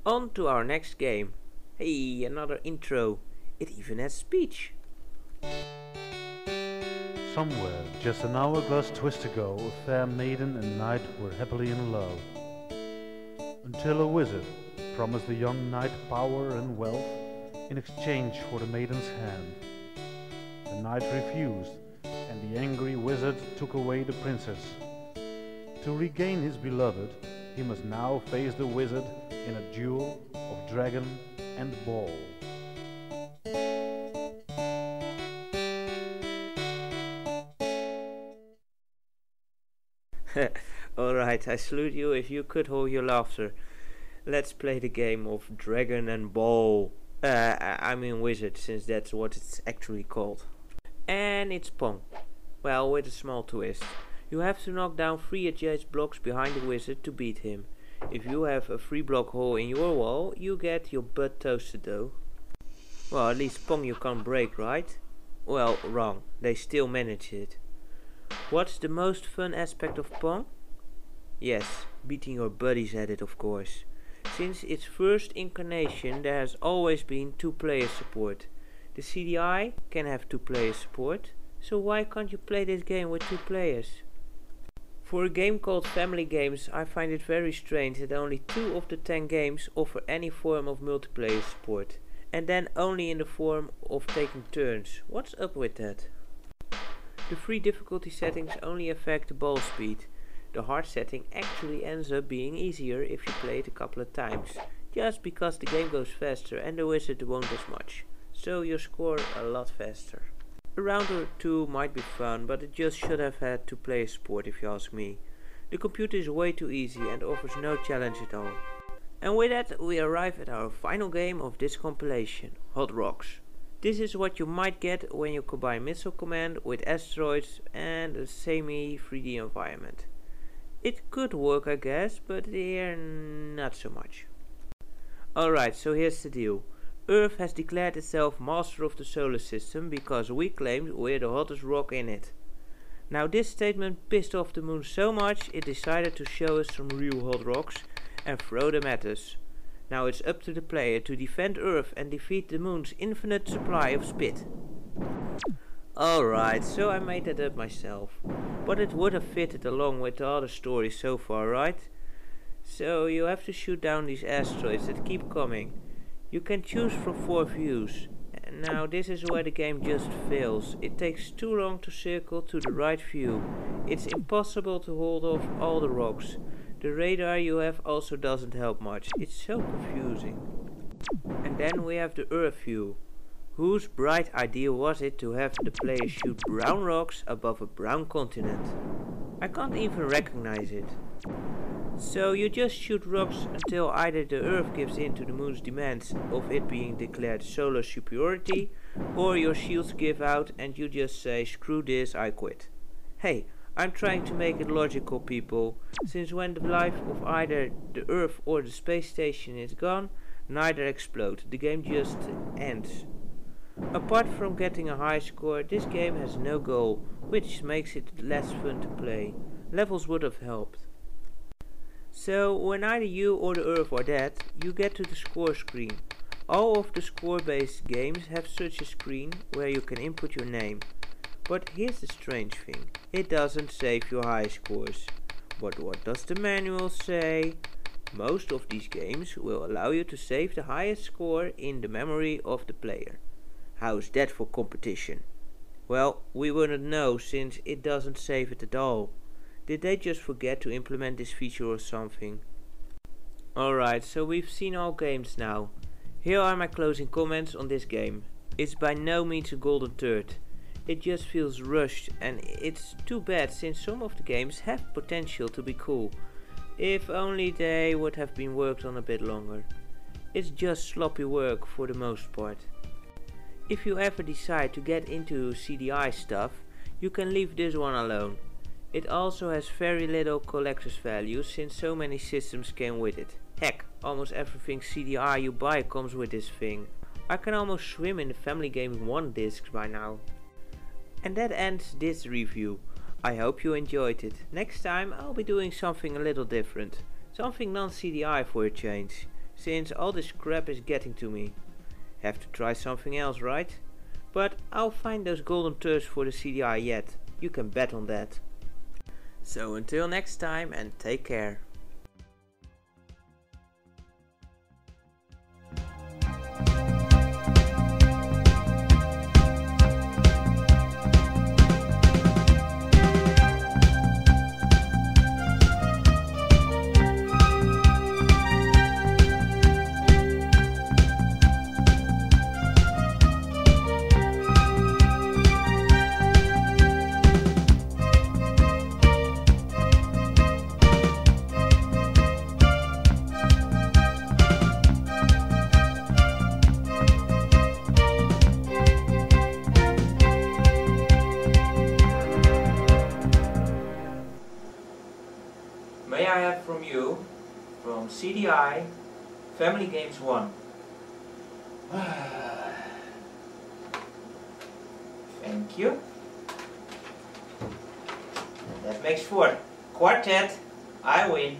On to our next game. Hey, another intro. It even has speech. Somewhere, just an hourglass twist ago, a fair maiden and knight were happily in love. Until a wizard promised the young knight power and wealth in exchange for the maiden's hand. The knight refused, and the angry wizard took away the princess. To regain his beloved, he must now face the wizard in a duel of dragon and ball. Alright, I salute you if you could hold your laughter. Let's play the game of Dragon and Ball. I mean Wizard, since that's what it's actually called. And it's Pong. Well, with a small twist. You have to knock down 3 adjacent blocks behind the wizard to beat him. If you have a 3-block hole in your wall, you get your butt toasted though. Well, at least Pong you can't break, right? Well, wrong. They still manage it. What's the most fun aspect of Pong? Yes, beating your buddies at it, of course. Since its first incarnation there has always been 2-player support. The CDI can have 2-player support, so why can't you play this game with 2 players? For a game called Family Games, I find it very strange that only 2 of the 10 games offer any form of multiplayer support, and then only in the form of taking turns. What's up with that? The 3 difficulty settings only affect the ball speed. The hard setting actually ends up being easier if you play it a couple of times, just because the game goes faster and the wizard won't as much, so you score a lot faster. A round or 2 might be fun, but it just should have had 2-player support if you ask me. The computer is way too easy and offers no challenge at all. And with that we arrive at our final game of this compilation, Hot Rocks. This is what you might get when you combine Missile Command with asteroids and a semi-3D environment. It could work, I guess, but here not so much. Alright, so here's the deal. Earth has declared itself master of the solar system because we claim we're the hottest rock in it. Now this statement pissed off the moon so much it decided to show us some real hot rocks and throw them at us. Now it's up to the player to defend Earth and defeat the moon's infinite supply of spit. Alright, so I made that up myself. But it would have fitted along with the other stories so far, right? So you have to shoot down these asteroids that keep coming. You can choose from 4 views. And now this is where the game just fails. It takes too long to circle to the right view. It's impossible to hold off all the rocks. The radar you have also doesn't help much. It's so confusing. And then we have the Earth view. Whose bright idea was it to have the player shoot brown rocks above a brown continent? I can't even recognize it. So you just shoot rocks until either the Earth gives in to the moon's demands of it being declared solar superiority, or your shields give out and you just say screw this, I quit. Hey, I'm trying to make it logical, people, since when the life of either the Earth or the space station is gone, neither explode, the game just ends. Apart from getting a high score, this game has no goal, which makes it less fun to play. Levels would have helped. So when either you or the Earth are dead, you get to the score screen. All of the score-based games have such a screen where you can input your name. But here's the strange thing, it doesn't save your high scores. But what does the manual say? Most of these games will allow you to save the highest score in the memory of the player. How's that for competition? Well, we wouldn't know since it doesn't save it at all. Did they just forget to implement this feature or something? Alright, so we've seen all games now. Here are my closing comments on this game. It's by no means a golden turd. It just feels rushed and it's too bad since some of the games have potential to be cool. If only they would have been worked on a bit longer. It's just sloppy work for the most part. If you ever decide to get into CDI stuff, you can leave this one alone. It also has very little collector's value since so many systems came with it. Heck, almost everything CDI you buy comes with this thing. I can almost swim in the Family Game 1 discs by now. And that ends this review. I hope you enjoyed it. Next time I'll be doing something a little different. Something non-CDI for a change. since all this crap is getting to me. Have to try something else, right? But I'll find those golden turfs for the CDI yet. You can bet on that. So until next time, and take care. May I have from you, from CDI, Family Games 1. Thank you. And that makes 4. Quartet, I win.